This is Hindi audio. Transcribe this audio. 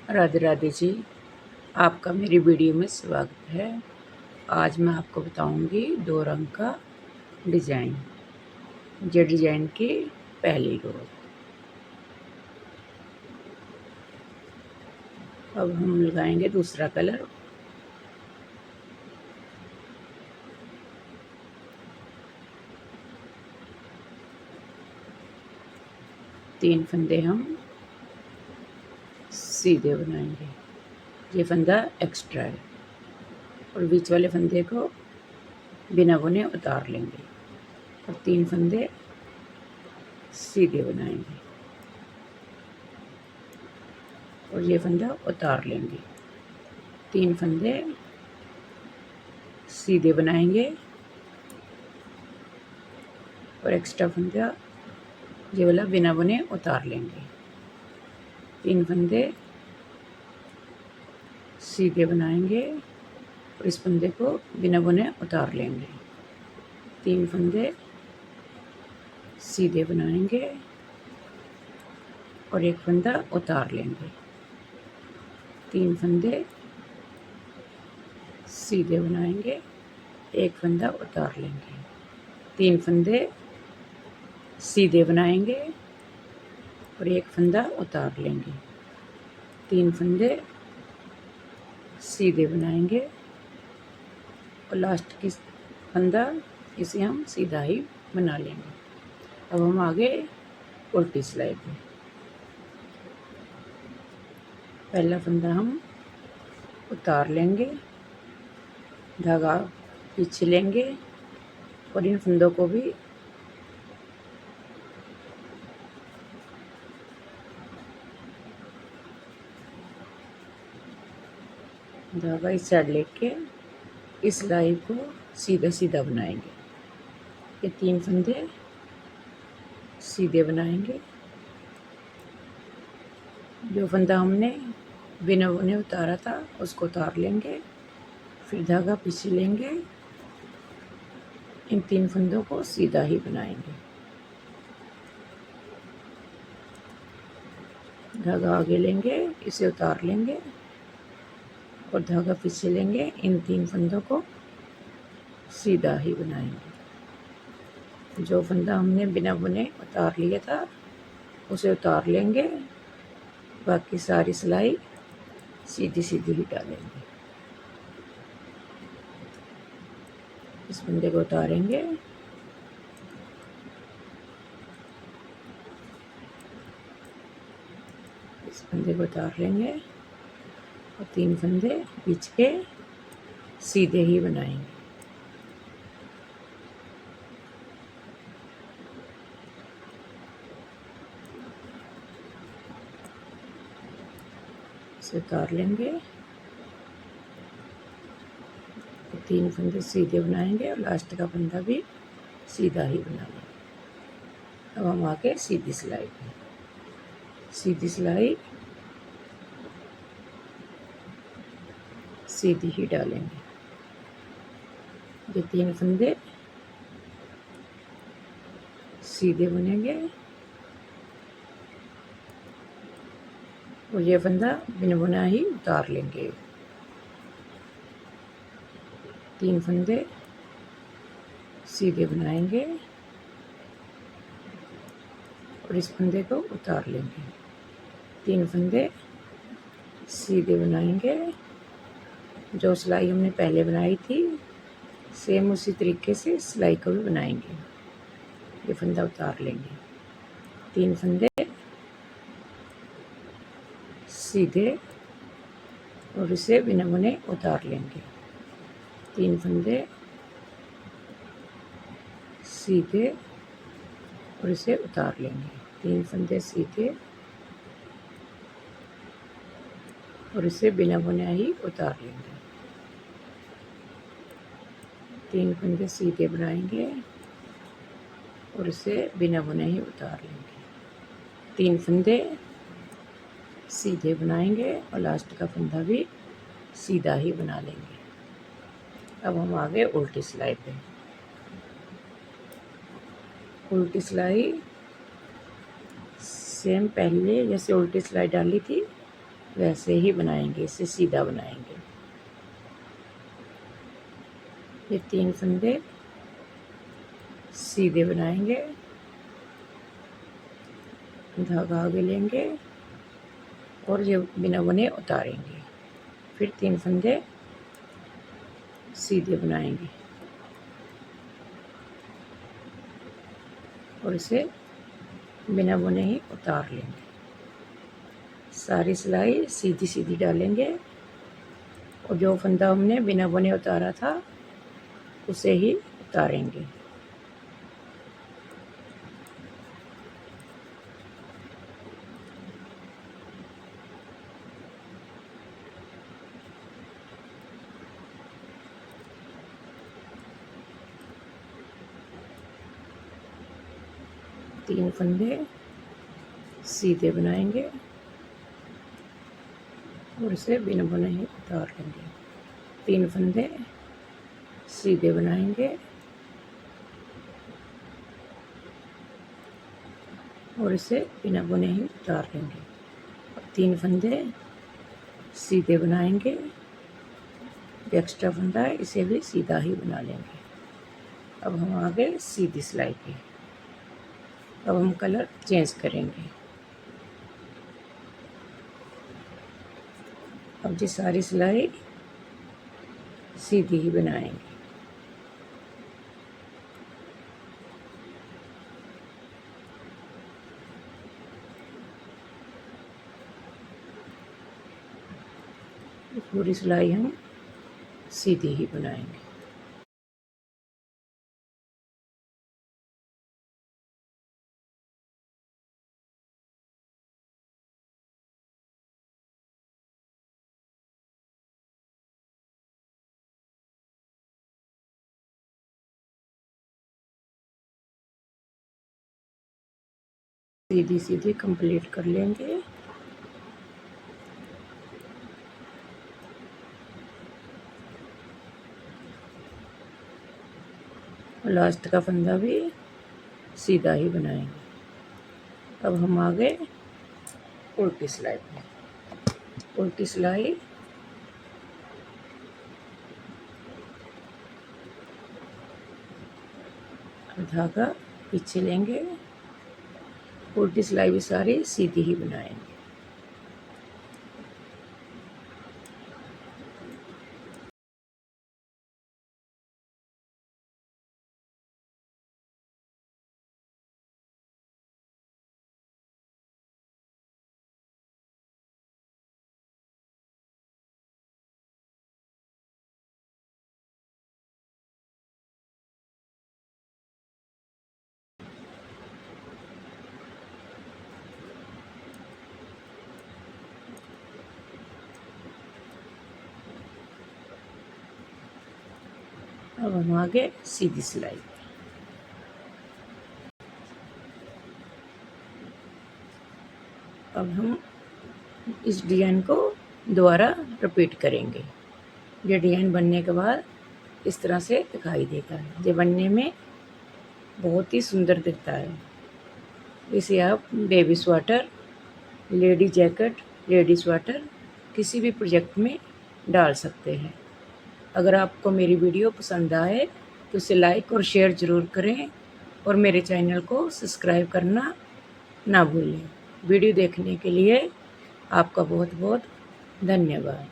राधे राधे जी। आपका मेरी वीडियो में स्वागत है। आज मैं आपको बताऊंगी 2 रंग का डिज़ाइन। ये डिज़ाइन की पहली रो। अब हम लगाएंगे दूसरा कलर। तीन फंदे हम सीधे बनाएंगे। ये फंदा एक्स्ट्रा है और बीच वाले फंदे को बिना बुने उतार लेंगे और 3 फंदे सीधे बनाएंगे और ये फंदा उतार लेंगे। 3 फंदे सीधे बनाएंगे और एक्स्ट्रा फंदा ये वाला बिना बुने उतार लेंगे। 3 फंदे सीधे बनाएंगे और इस फंदे को बिना बुने उतार लेंगे। 3 फंदे सीधे बनाएंगे और एक फंदा उतार लेंगे। 3 फंदे सीधे बनाएंगे, एक फंदा उतार लेंगे। 3 फंदे सीधे बनाएंगे और एक फंदा उतार लेंगे। 3 फंदे सीधे बनाएंगे और लास्ट की फंदा इसे हम सीधा ही बना लेंगे। अब हम आगे उल्टी सिलाई पे पहला फंदा हम उतार लेंगे, धागा पीछे लेंगे और इन फंदों को भी धागा इस साइड लेके इस सिलाई को सीधा सीधा बनाएंगे। ये 3 फंदे सीधे बनाएंगे। जो फंदा हमने बिना बुने उतारा था उसको उतार लेंगे, फिर धागा पीछे लेंगे, इन 3 फंदों को सीधा ही बनाएंगे। धागा आगे लेंगे, इसे उतार लेंगे और धागा पीछे लेंगे, इन 3 फंदों को सीधा ही बनाएंगे। जो फंदा हमने बिना बुने उतार लिया था उसे उतार लेंगे, बाकी सारी सिलाई सीधी सीधी ही डालेंगे। इस फंदे को उतारेंगे, इस फंदे को उतार लेंगे और 3 फंदे बीच के सीधे ही बनाएंगे। इसे उतार लेंगे तो 3 फंदे सीधे बनाएंगे और लास्ट का फंदा भी सीधा ही बना लेंगे। अब हम आगे सीधी सिलाई पे सीधी सिलाई सीधी ही डालेंगे। ये 3 फंदे सीधे बनेंगे और ये फंदा बिना बुना ही उतार लेंगे। 3 फंदे सीधे बनाएंगे और इस फंदे को उतार लेंगे। 3 फंदे सीधे बनाएंगे। जो सिलाई हमने पहले बनाई थी सेम उसी तरीके से सिलाई को भी बनाएंगे। ये फंदा उतार लेंगे। 3 फंदे सीधे और इसे बिना बुने उतार लेंगे। 3 फंदे सीधे और इसे उतार लेंगे। 3 फंदे सीधे और इसे बिना बुने ही उतार लेंगे। 3 फंदे सीधे बनाएंगे और इसे बिना बुने ही उतार लेंगे। 3 फंदे सीधे बनाएंगे और लास्ट का फंदा भी सीधा ही बना लेंगे। अब हम आगे उल्टी सिलाई पे उल्टी सिलाई सेम पहले जैसे उल्टी सिलाई डाली थी वैसे ही बनाएंगे, इसे सीधा बनाएंगे। ये 3 फंदे सीधे बनाएंगे, धागा आगे लेंगे और ये बिना बुने उतारेंगे। फिर 3 फंदे सीधे बनाएंगे और इसे बिना बुने ही उतार लेंगे। सारी सिलाई सीधी सीधी डालेंगे और जो फंदा हमने बिना बुने उतारा था उसे ही उतारेंगे। तीन फंदे सीधे बनाएंगे और इसे बिना बुने ही उतार लेंगे। 3 फंदे सीधे बनाएंगे और इसे बिना बुने ही उतार लेंगे। और 3 फंदे सीधे बनाएंगे, एक्स्ट्रा फंदा है इसे भी सीधा ही बना लेंगे। अब हम आ गए सीधी सिलाई पे। अब हम कलर चेंज करेंगे। अब जी सारी सिलाई सीधी ही बनाएंगे। पूरी सिलाई हम सीधी ही बनाएंगे। सीधी सीधी कंप्लीट कर लेंगे। लास्ट का फंदा भी सीधा ही बनाएंगे। अब हम आ गए उल्टी सिलाई पे। उल्टी सिलाई धागा पीछे लेंगे, उल्टी सिलाई भी सारी सीधी ही बनाएंगे। अब हम आ गए सीधी सिलाई पे। अब हम इस डिज़ाइन को दोबारा रिपीट करेंगे। ये डिज़ाइन बनने के बाद इस तरह से दिखाई देगा। ये बनने में बहुत ही सुंदर दिखता है। इसे आप baby sweater, lady jacket, lady sweater किसी भी प्रोजेक्ट में डाल सकते हैं। अगर आपको मेरी वीडियो पसंद आए तो इसे लाइक और शेयर ज़रूर करें और मेरे चैनल को सब्सक्राइब करना ना भूलें। वीडियो देखने के लिए आपका बहुत बहुत धन्यवाद।